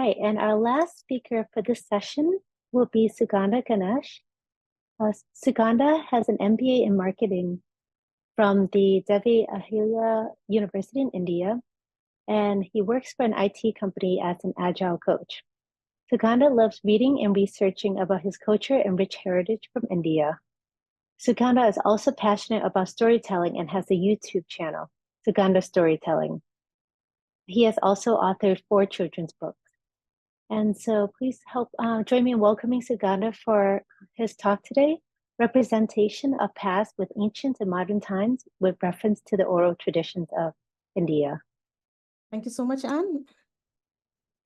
right, and our last speaker for this session will be Sugandha Ganesh. Sugandha has an MBA in marketing from the Devi Ahilya University in India, and he works for an IT company as an agile coach. Sugandha loves reading and researching about his culture and rich heritage from India. Sugandha is also passionate about storytelling and has a YouTube channel, Sugandha Storytelling. He has also authored 4 children's books. And so please help join me in welcoming Sugandha for his talk today, Representation of Past with Ancient and Modern Times with reference to the oral traditions of India. Thank you so much, Anne.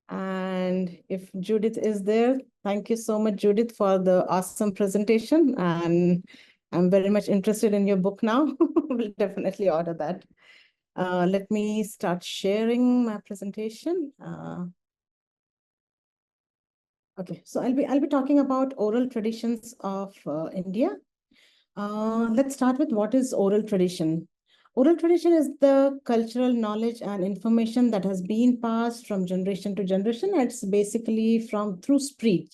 And if Judith is there, thank you so much, Judith, for the awesome presentation. And I'm very much interested in your book now. We'll definitely order that. Let me start sharing my presentation. Okay, so I'll be talking about oral traditions of India. Let's start with what is oral tradition. Oral tradition is the cultural knowledge and information that has been passed from generation to generation. It's basically through speech,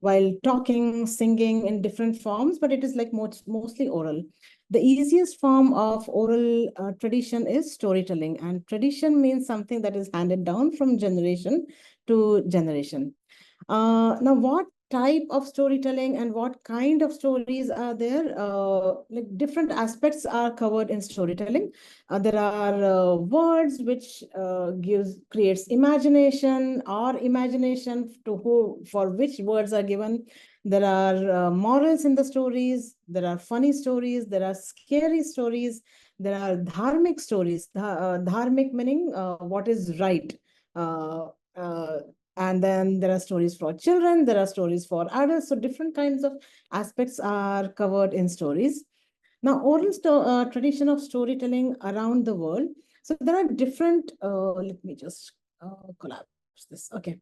while talking, singing in different forms, but it is like mostly oral. The easiest form of oral tradition is storytelling, and tradition means something that is handed down from generation to generation. Now, what type of storytelling and what kind of stories are there? Like different aspects are covered in storytelling. There are words which creates imagination or imagination for which words are given. There are morals in the stories. There are funny stories. There are scary stories. There are dharmic stories. Dharmic meaning what is right. And then there are stories for children, there are stories for adults. So different kinds of aspects are covered in stories. Now, oral tradition of storytelling around the world. So there are different, let me just collapse this. Okay.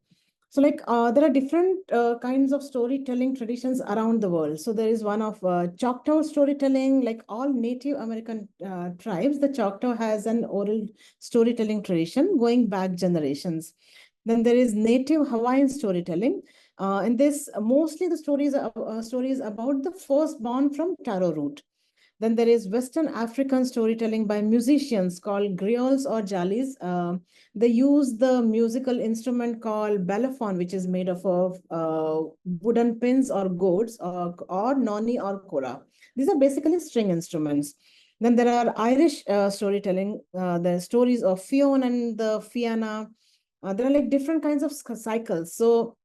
So like there are different kinds of storytelling traditions around the world. So there is one of Choctaw storytelling, like all Native American tribes, the Choctaw has an oral storytelling tradition going back generations. Then there is Native Hawaiian storytelling. In this, mostly the stories are stories about the firstborn from taro root. Then there is Western African storytelling by musicians called griots or jalis. They use the musical instrument called balafon, which is made of wooden pins or gourds or noni or kora. These are basically string instruments. Then there are Irish storytelling, the stories of Fionn and the Fianna. There are like different kinds of cycles. So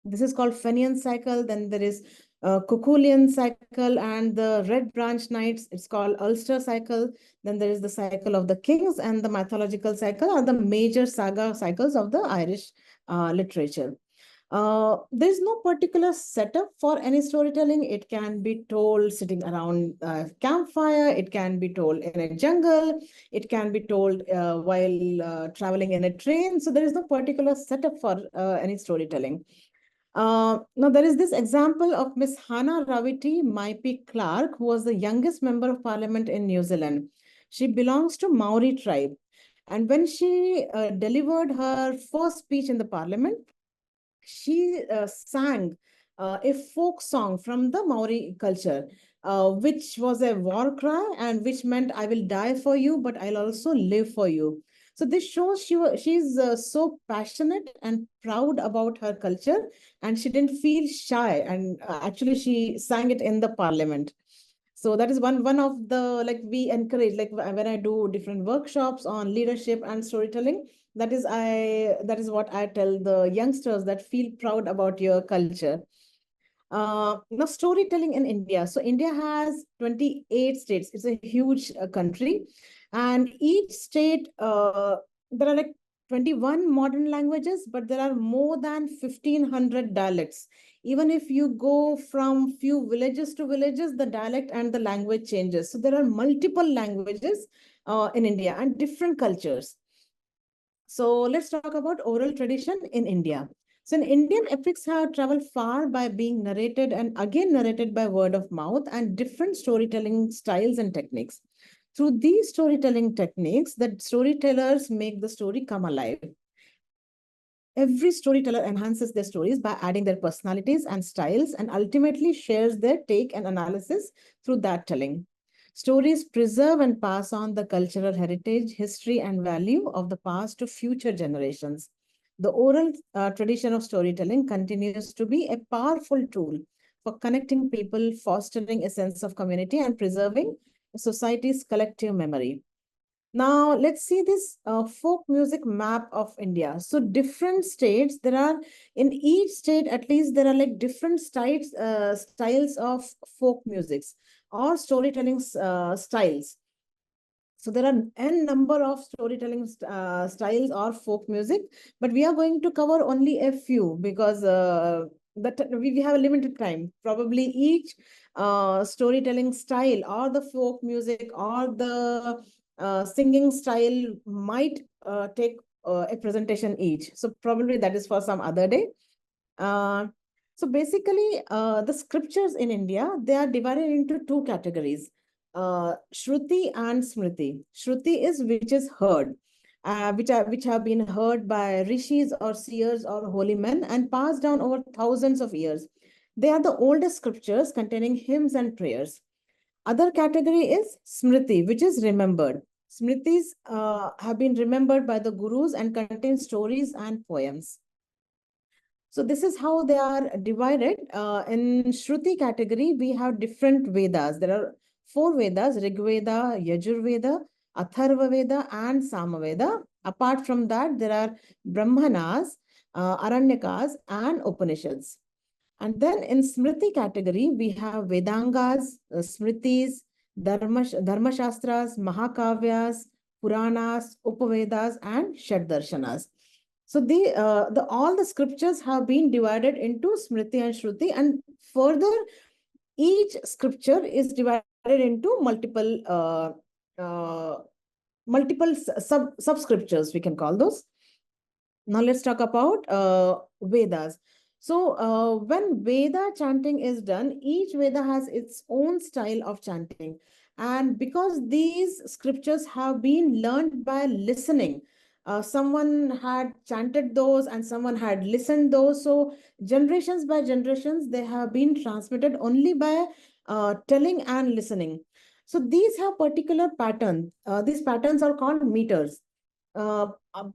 this is called Fenian cycle. Then there is Cuculian cycle and the Red Branch Nights. It's called Ulster cycle. Then there is the cycle of the kings, and the mythological cycle are the major saga cycles of the Irish literature. There's no particular setup for any storytelling. It can be told sitting around a campfire. It can be told in a jungle. It can be told while traveling in a train. So there is no particular setup for any storytelling. Now, there is this example of Miss Hannah Rawiti Maipi Clark, who was the youngest member of parliament in New Zealand. She belongs to Maori tribe. And when she delivered her first speech in the parliament, she sang a folk song from the Maori culture, which was a war cry and which meant, I will die for you, but I'll also live for you. So this shows she's so passionate and proud about her culture, and she didn't feel shy. And actually, she sang it in the parliament. So that is one of the, like, we encourage, like when I do different workshops on leadership and storytelling, that is what I tell the youngsters, that feel proud about your culture. Now, storytelling in India. So India has 28 states. It's a huge country. And each state, there are like 21 modern languages, but there are more than 1,500 dialects. Even if you go from few villages to villages, the dialect and the language changes. So there are multiple languages in India and different cultures. So let's talk about oral tradition in India. So in Indian epics have traveled far by being narrated and again narrated by word of mouth and different storytelling styles and techniques. Through these storytelling techniques, the storytellers make the story come alive. Every storyteller enhances their stories by adding their personalities and styles and ultimately shares their take and analysis through that telling. Stories preserve and pass on the cultural heritage, history, and value of the past to future generations. The oral tradition of storytelling continues to be a powerful tool for connecting people, fostering a sense of community, and preserving society's collective memory. Now, let's see this folk music map of India. So, different states, there are in each state, at least, there are like different styles of folk musics or storytelling styles. So there are n number of storytelling styles or folk music, but we are going to cover only a few because we have a limited time. Probably each storytelling style or the folk music or the singing style might take a presentation each. So probably that is for some other day. Uh, so basically, the scriptures in India, they are divided into two categories, Shruti and Smriti. Shruti is which is heard, which have been heard by rishis or seers or holy men and passed down over thousands of years. They are the oldest scriptures containing hymns and prayers. Other category is Smriti, which is remembered. Smritis have been remembered by the gurus and contain stories and poems. So this is how they are divided. In Shruti category, we have different Vedas. There are four Vedas: Rig Veda, Yajur Veda, Atharva Veda, and Samaveda. Apart from that, there are Brahmanas, Aranyakas, and Upanishads. And then in Smriti category, we have Vedangas, Smritis, Dharma Shastras, Mahakavyas, Puranas, Upavedas, and Shaddarshanas. So the all the scriptures have been divided into Smriti and Shruti, and further, each scripture is divided into multiple sub scriptures. We can call those. Now let's talk about Vedas. So when Veda chanting is done, each Veda has its own style of chanting. And because these scriptures have been learned by listening, someone had chanted those and someone had listened those. So generations by generations, they have been transmitted only by telling and listening. So these have particular pattern. These patterns are called meters.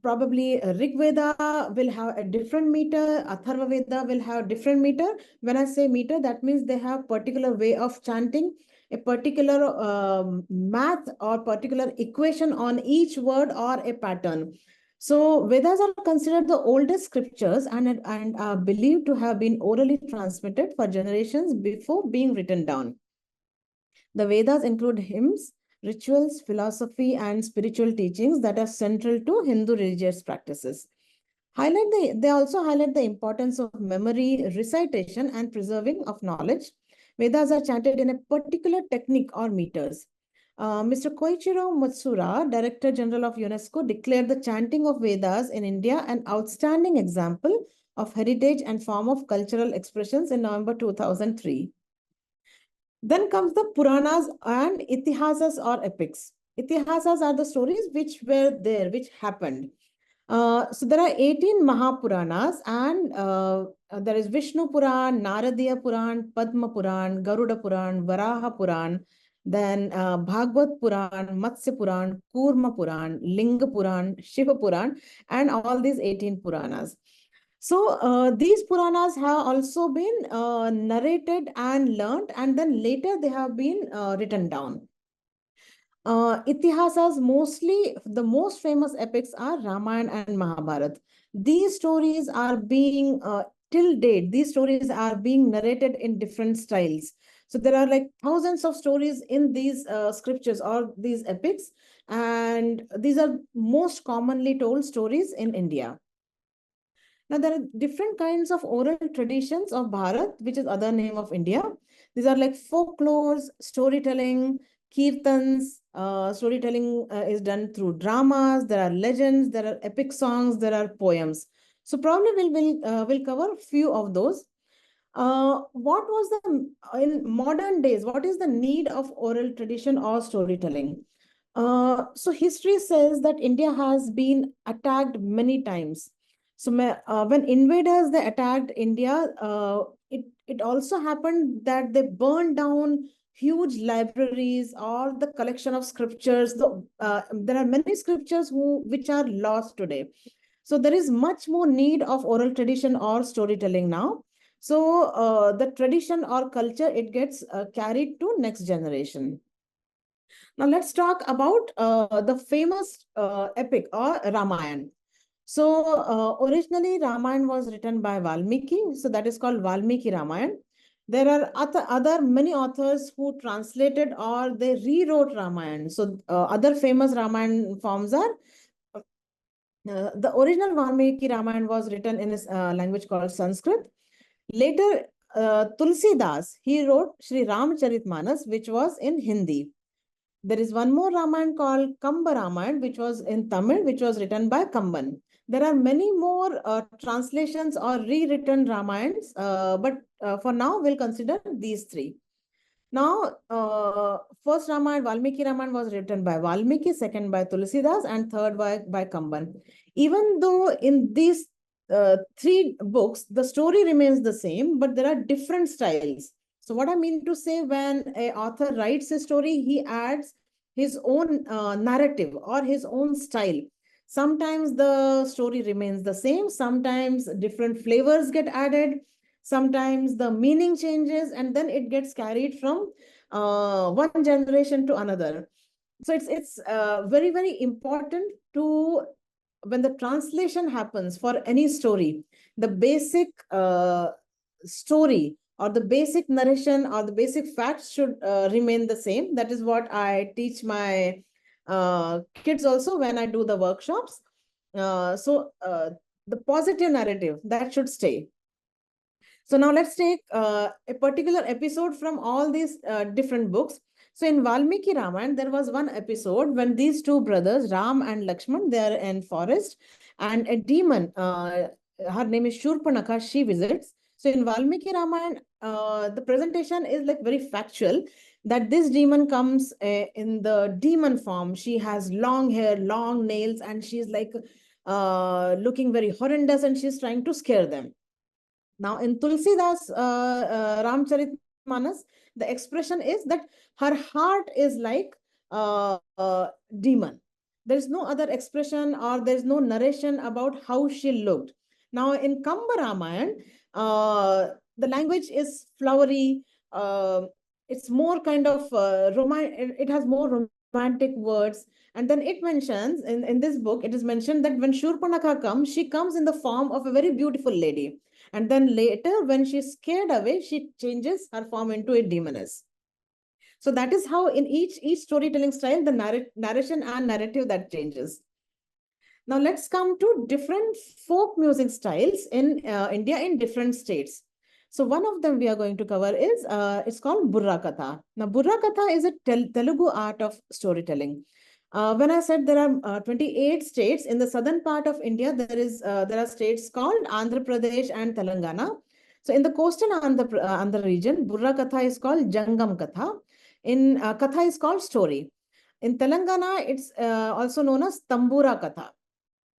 Probably Rig Veda will have a different meter, Atharva Veda will have different meter. When I say meter, that means they have particular way of chanting, a particular math or particular equation on each word or a pattern. So Vedas are considered the oldest scriptures and are believed to have been orally transmitted for generations before being written down. The Vedas include hymns, rituals, philosophy, and spiritual teachings that are central to Hindu religious practices. They also highlight the importance of memory, recitation, and preserving of knowledge. Vedas are chanted in a particular technique or meters. Mr. Koichiro Matsura, Director General of UNESCO, declared the chanting of Vedas in India an outstanding example of heritage and form of cultural expressions in November 2003. Then comes the Puranas and Itihasas or epics. Itihasas are the stories which were there, which happened. So there are 18 Mahapuranas and there is Vishnu Puran, Naradiya Puran, Padma Puran, Garuda Puran, Varaha Puran, then Bhagavad Puran, Matsya Puran, Kurma Puran, Linga Puran, Shiva Puran, and all these 18 Puranas. So these Puranas have also been narrated and learned, and then later they have been written down. Itihasas, mostly the most famous epics are Ramayana and Mahabharata. These stories are being, till date, these stories are being narrated in different styles. So there are like thousands of stories in these scriptures or these epics, and these are most commonly told stories in India. Now, there are different kinds of oral traditions of Bharat, which is other name of India. These are like folklores, storytelling, kirtans. Storytelling is done through dramas. There are legends. There are epic songs. There are poems. So probably we'll cover a few of those. What was in modern days? What is the need of oral tradition or storytelling? So history says that India has been attacked many times. So when invaders they attacked India, it also happened that they burned down huge libraries or the collection of scriptures. There are many scriptures which are lost today. So there is much more need of oral tradition or storytelling now. So the tradition or culture, it gets carried to next generation. Now let's talk about the famous epic or Ramayana. So originally Ramayana was written by Valmiki. So that is called Valmiki Ramayana. There are other many authors who translated or they rewrote Ramayana. So other famous Ramayana forms are the original Valmiki Ramayana was written in a language called Sanskrit. Later, Tulsi Das, he wrote Sri Ramcharitmanas, which was in Hindi. There is one more Ramayana called Kamba Ramayana, which was in Tamil, which was written by Kamban. There are many more translations or rewritten Ramayans, but for now, we'll consider these three. Now, first Ramayana, Valmiki Ramayana was written by Valmiki, second by Tulsidas, and third by Kamban. Even though in these three books, the story remains the same, but there are different styles. So what I mean to say, when a author writes a story, he adds his own narrative or his own style. Sometimes the story remains the same, sometimes different flavors get added, sometimes the meaning changes, and then it gets carried from one generation to another. So it's very important to, when the translation happens for any story, the basic story or the basic narration or the basic facts should remain the same. That is what I teach my kids also when I do the workshops. So the positive narrative that should stay. So now let's take a particular episode from all these different books. So in Valmiki Ramayana, there was one episode when these two brothers, Ram and Lakshman, they are in forest, and a demon, her name is Shurpanakha, she visits. So in Valmiki Ramayana, the presentation is like very factual, that this demon comes in the demon form. She has long hair, long nails, and she's like looking very horrendous, and she's trying to scare them. Now, in Tulsidas Ramcharitmanas, the expression is that her heart is like demon. There is no other expression or there is no narration about how she looked. Now, in Kamba Ramayana, the language is flowery. It's more kind of it has more romantic words. And then it mentions in this book, it is mentioned that when Shurpanakha comes, she comes in the form of a very beautiful lady. And then later, when she's scared away, she changes her form into a demoness. So that is how in each storytelling style, the narration and narrative that changes. Now let's come to different folk music styles in India in different states. So one of them we are going to cover is, it's called Burra Katha. Now Burra Katha is a Telugu art of storytelling. When I said there are 28 states in the southern part of India, there are states called Andhra Pradesh and Telangana. So in the coastal Andhra region, Burra Katha is called Jangam Katha. In Katha is called story. In Telangana, it's also known as Tambura Katha.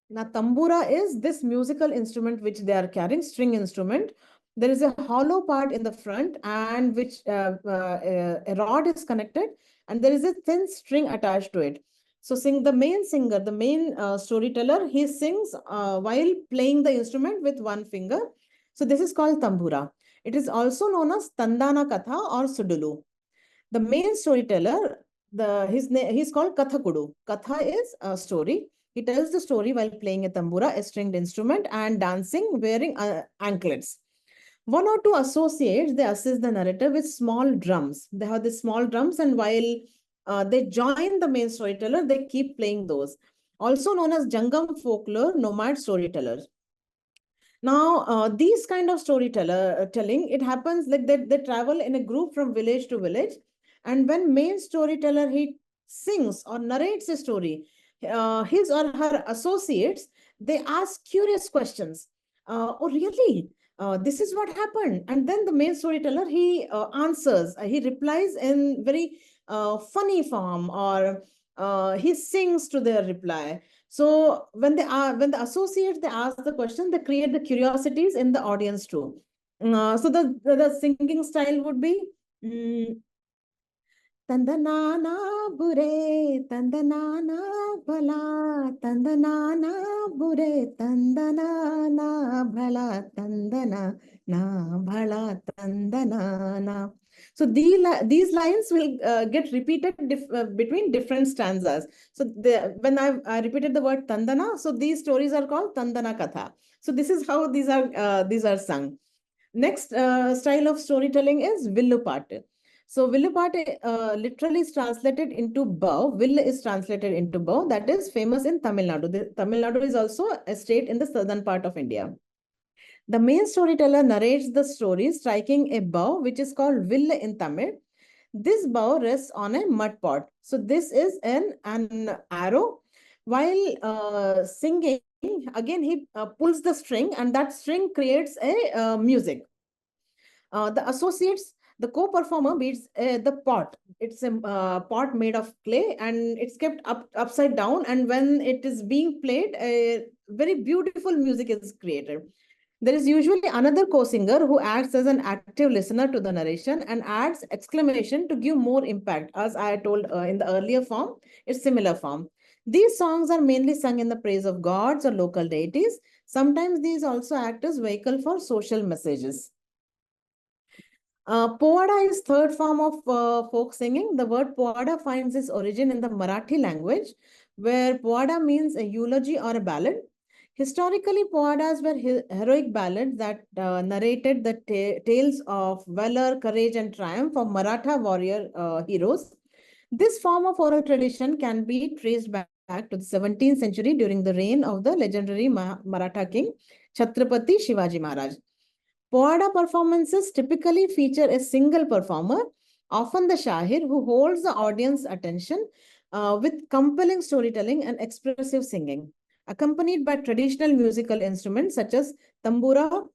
Now, tambura is this musical instrument which they are carrying, string instrument. There is a hollow part in the front and which a rod is connected, and there is a thin string attached to it. So the main singer, the main storyteller, he sings while playing the instrument with one finger. So this is called tambura. It is also known as Tandana Katha or Sudulu. The main storyteller, he's called Kathakudu. Katha is a story. He tells the story while playing a tambura, a stringed instrument, and dancing wearing anklets. One or two associates, they assist the narrator with small drums. They have the small drums, and while they join the main storyteller, they keep playing those. Also known as Jangam folklore, nomad storytellers. Now, these kind of storytelling, it happens like they travel in a group from village to village. And when main storyteller, he sings or narrates a story, his or her associates, they ask curious questions. Oh, really? This is what happened. And then the main storyteller, he answers, he replies in very funny form, or he sings to their reply. So when the associates they ask the question, they create the curiosities in the audience too. So the singing style would be mm, Tandanana bure, tandanana bhala, tandanana bure, tandanana bhala, tandana na bhala, tandanana. So these lines will get repeated between different stanzas. So when I repeated the word tandana, so these stories are called tandana katha. So this is how these are sung. Next style of storytelling is Villupattu. So Villupattu literally is translated into bow. Vill is translated into bow. That is famous in Tamil Nadu. Tamil Nadu is also a state in the southern part of India. The main storyteller narrates the story, striking a bow, which is called vill in Tamil. This bow rests on a mud pot. So this is an arrow. While singing, again he pulls the string, and that string creates a music. The associates, the co-performer beats the pot. It's a pot made of clay, and it's kept upside down. And when it is being played, a very beautiful music is created. There is usually another co-singer who acts as an active listener to the narration and adds exclamation to give more impact. As I told in the earlier form, it's similar form. These songs are mainly sung in the praise of gods or local deities. Sometimes these also act as vehicle for social messages. Povada is third form of folk singing. The word Povada finds its origin in the Marathi language, where Povada means a eulogy or a ballad. Historically, Povadas were heroic ballads that narrated the tales of valor, courage, and triumph of Maratha warrior heroes. This form of oral tradition can be traced back to the 17th century during the reign of the legendary Maratha king Chhatrapati Shivaji Maharaj. Povada performances typically feature a single performer, often the Shahir, who holds the audience attention with compelling storytelling and expressive singing, accompanied by traditional musical instruments such as tambura,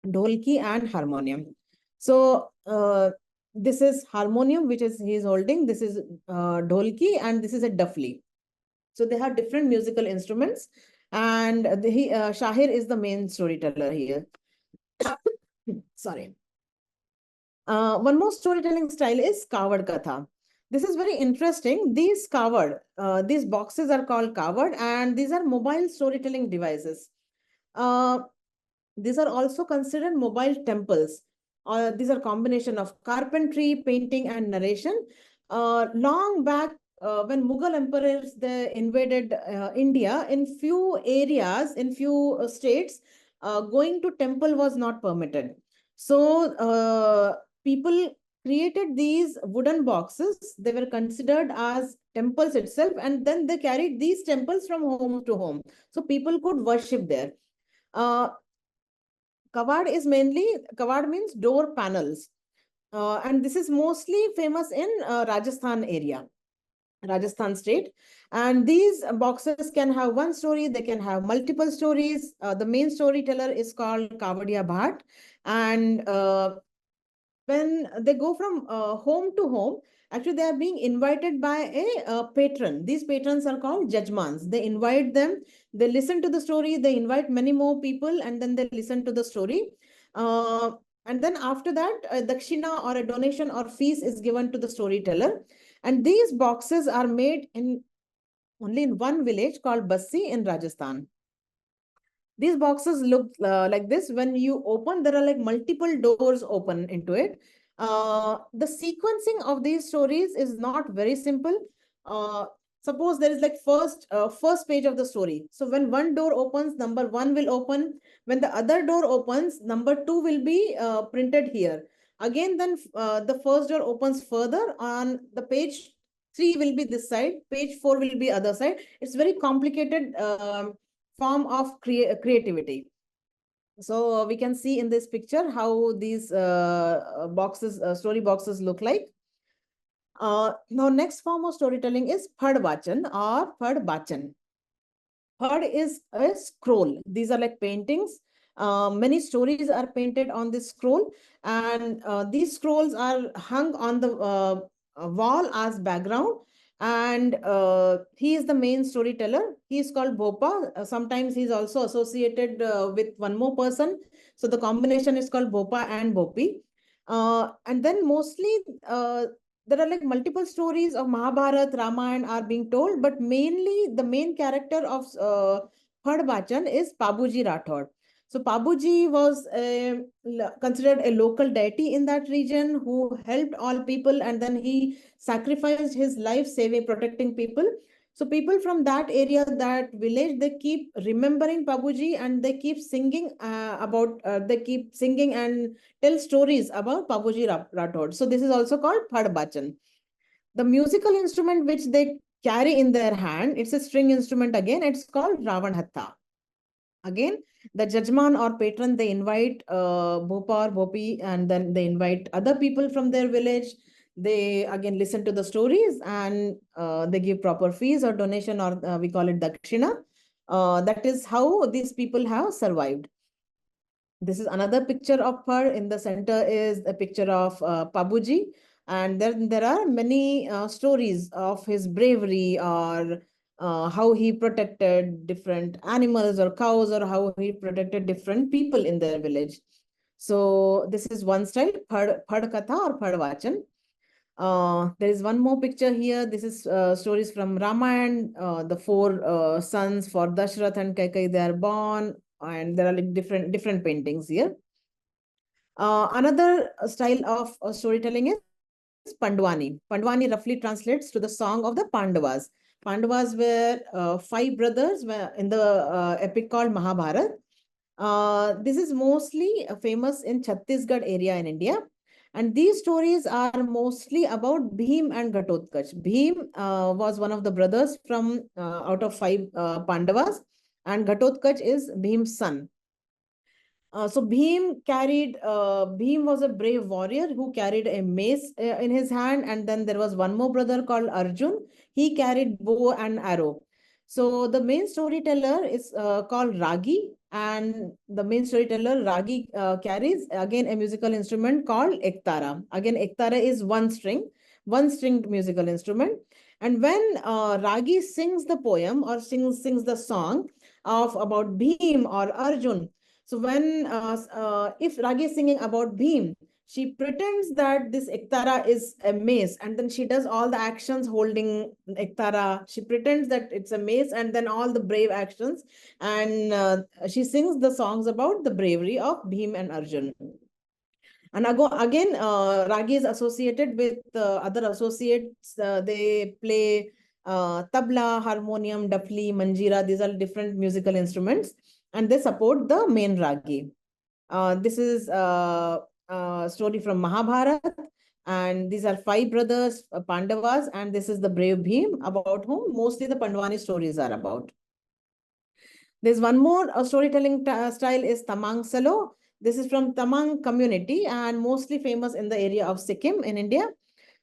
dholki, and harmonium. So, this is harmonium, which is he is holding. This is dholki, and this is a dafli. So they have different musical instruments, and Shahir is the main storyteller here. Sorry. One more storytelling style is Kavad Katha. This is very interesting. These boxes are called Kavad, and these are mobile storytelling devices. Uh, these are also considered mobile temples. These are combination of carpentry, painting, and narration. Long back, when Mughal emperors they invaded India, in few areas, in few states, going to temple was not permitted. So people created these wooden boxes. They were considered as temples itself, and then they carried these temples from home to home, so people could worship there. Uh, Kavad means door panels. And this is mostly famous in Rajasthan area, Rajasthan state. And these boxes can have one story, they can have multiple stories. The main storyteller is called Kavadia Bhat. And when they go from home to home, actually they are being invited by a patron. These patrons are called judgmans. They invite them, they listen to the story, they invite many more people, and then they listen to the story. uh, and then after that, a dakshina or a donation or fees is given to the storyteller. And these boxes are made in only in one village called Bassi in Rajasthan. These boxes look like this. When you open, there are like multiple doors open into it. The sequencing of these stories is not very simple. Uh, Suppose there is like first page of the story. So when one door opens, number one will open. When the other door opens, number two will be printed here. Again, then the first door opens further. On the page three will be this side. Page four will be other side. It's very complicated. Form of creativity. So we can see in this picture how these story boxes look like. Now, next form of storytelling is Phad Vachan or Phad Bachan. Phad is a scroll. These are like paintings. Many stories are painted on this scroll, and these scrolls are hung on the wall as background. And he is the main storyteller. He is called Bhopa. Sometimes he's also associated with one more person. So the combination is called Bhopa and Bopi. And then mostly there are like multiple stories of Mahabharat, Ramayana are being told, but mainly the main character of Phad Bachan is Pabuji Rathod. So Pabuji was considered a local deity in that region who helped all people, and then he sacrificed his life saving, protecting people. So people from that area, that village, they keep remembering Pabuji, and they keep singing they keep singing and tell stories about Pabuji Rathod. So this is also called Phad Bachan. The musical instrument which they carry in their hand, it's a string instrument again, it's called Ravan Hatta. Again, the judgman or patron, they invite Bhopa or Bopi, and then they invite other people from their village. They again listen to the stories, and they give proper fees or donation, or we call it dakshina. That is how these people have survived. This is another picture of her. In the center is a picture of Pabuji. And then there are many stories of his bravery, or how he protected different animals or cows, or how he protected different people in their village. So this is one style, Phad Katha or Phad Vachan. There is one more picture here. This is stories from Ramayana. The four sons for Dashrath and Kaikai, they are born, and there are like different paintings here. Another style of storytelling is Pandwani. Pandwani roughly translates to the song of the Pandavas. Pandavas were five brothers in the epic called Mahabharat. This is mostly famous in Chhattisgarh area in India. And these stories are mostly about Bhim and Ghatotkacha. Bhim was one of the brothers from out of five Pandavas, and Ghatotkacha is Bhim's son. So Bhim was a brave warrior who carried a mace in his hand, and then there was one more brother called Arjun. He carried bow and arrow. So the main storyteller is called Ragi, and the main storyteller Ragi carries again a musical instrument called Ektara. Again, Ektara is one stringed musical instrument. And when Ragi sings the poem or sings the song of about Bhim or Arjun, so when if Ragi is singing about Bhim, she pretends that this Ektara is a mace, and then she does all the actions holding Ektara. She pretends that it's a mace, and then all the brave actions, and she sings the songs about the bravery of Bhim and Arjun. And again, Ragi is associated with other associates. They play tabla, harmonium, dafli, manjira. These are different musical instruments, and they support the main Ragi. This is a story from Mahabharat, and these are five brothers, Pandavas, and this is the brave Bhim, about whom mostly the Pandwani stories are about. There's one more storytelling style is Tamang Salo. This is from Tamang community and mostly famous in the area of Sikkim in India.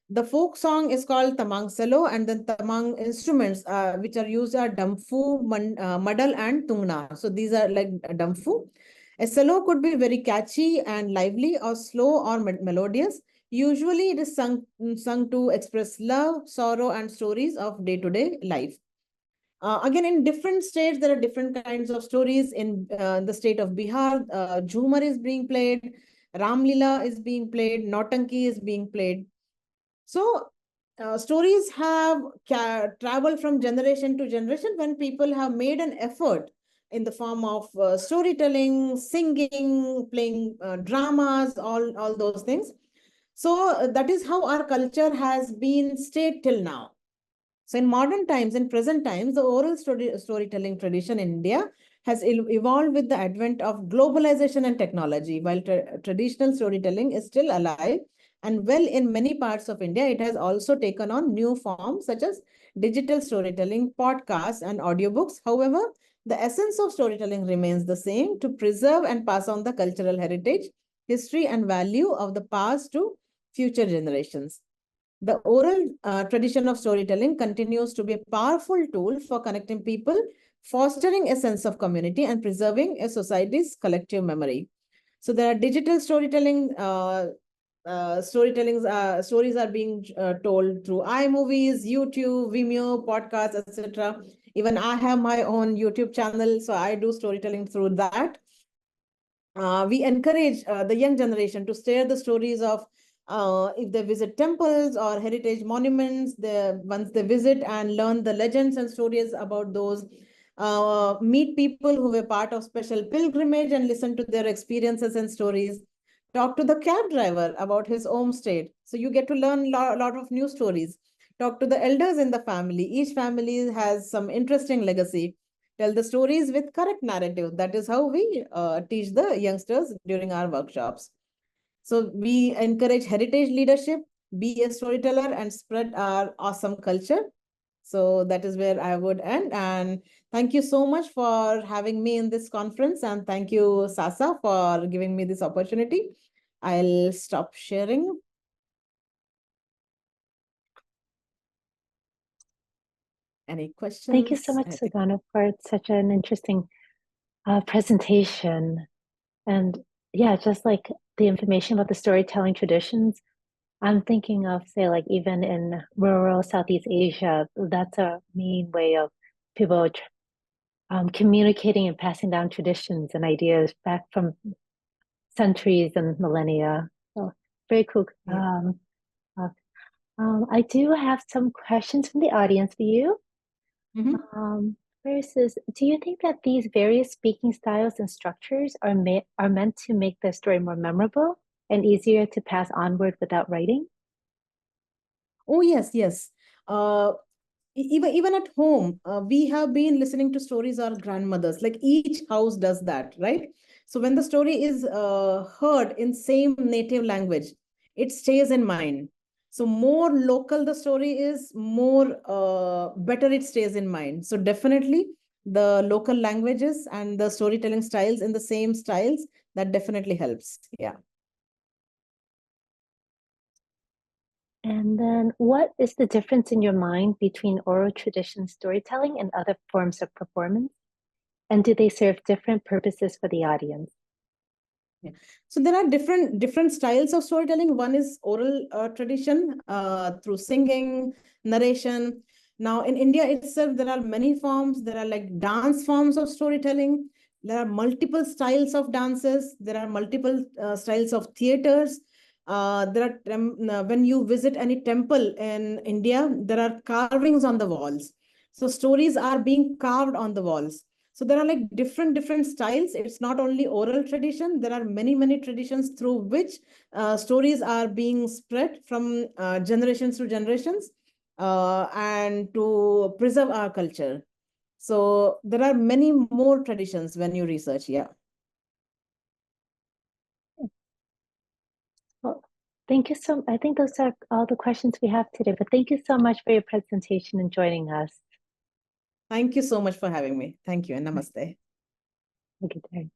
The folk song is called Tamang Salo, and then Tamang instruments which are used are Damfu, Madal, and Tungna. So these are like Damfu. A salo could be very catchy and lively, or slow or melodious. Usually it is sung to express love, sorrow, and stories of day-to-day life. Again, in different states, there are different kinds of stories. In the state of Bihar, Jhumar is being played, Ramlila is being played, Nautanki is being played. So, stories have traveled from generation to generation when people have made an effort in the form of storytelling, singing, playing dramas, all those things. So, that is how our culture has been stayed till now. So in modern times, in present times, the oral storytelling tradition in India has evolved with the advent of globalization and technology. While traditional storytelling is still alive and well in many parts of India, it has also taken on new forms such as digital storytelling, podcasts, and audiobooks. However, the essence of storytelling remains the same: to preserve and pass on the cultural heritage, history, and value of the past to future generations. The oral tradition of storytelling continues to be a powerful tool for connecting people, fostering a sense of community, and preserving a society's collective memory. So there are digital storytelling stories are being told through iMovies, YouTube, Vimeo, podcasts, etc. Even I have my own YouTube channel, so I do storytelling through that. We encourage the young generation to share the stories of if they visit temples or heritage monuments, once they visit and learn the legends and stories about those, meet people who were part of special pilgrimage and listen to their experiences and stories. Talk to the cab driver about his home state. So you get to learn a lot of new stories. Talk to the elders in the family. Each family has some interesting legacy. Tell the stories with correct narrative. That is how we teach the youngsters during our workshops. So we encourage heritage leadership, be a storyteller, and spread our awesome culture. So that is where I would end. And thank you so much for having me in this conference. And thank you, SASA, for giving me this opportunity. I'll stop sharing. Any Thank you so questions? much, I think. Sugandha, for such an interesting presentation. And yeah, just like the information about the storytelling traditions, I'm thinking of, say, like even in rural Southeast Asia, that's a main way of people communicating and passing down traditions and ideas back from centuries and millennia. So very cool. Yeah. Uh, I do have some questions from the audience for you. Mhm. First is, do you think that these various speaking styles and structures are meant to make the story more memorable and easier to pass onward without writing? Oh, yes, yes. Uh, even at home, we have been listening to stories our grandmothers. Like each house does that, right? So when the story is heard in same native language, it stays in mind. So more local the story is, more better it stays in mind. So definitely the local languages and the storytelling styles in the same styles, that definitely helps. Yeah. And then, what is the difference in your mind between oral tradition storytelling and other forms of performance? And do they serve different purposes for the audience? Yeah. So there are different styles of storytelling. One is oral tradition through singing, narration. Now in India itself, there are many forms. There are like dance forms of storytelling. There are multiple styles of dances. There are multiple styles of theaters. When you visit any temple in India, there are carvings on the walls. So stories are being carved on the walls. So there are like different styles. It's not only oral tradition. There are many traditions through which stories are being spread from generations to generations and to preserve our culture. So there are many more traditions when you research. Yeah. Well, thank you so. I think those are all the questions we have today. But thank you so much for your presentation and joining us. Thank you so much for having me. Thank you and Right, namaste. have a good day.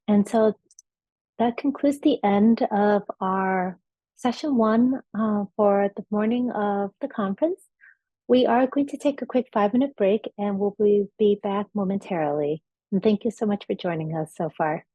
And so that concludes the end of our session one for the morning of the conference. We are going to take a quick 5-minute break and we'll be back momentarily. And thank you so much for joining us so far.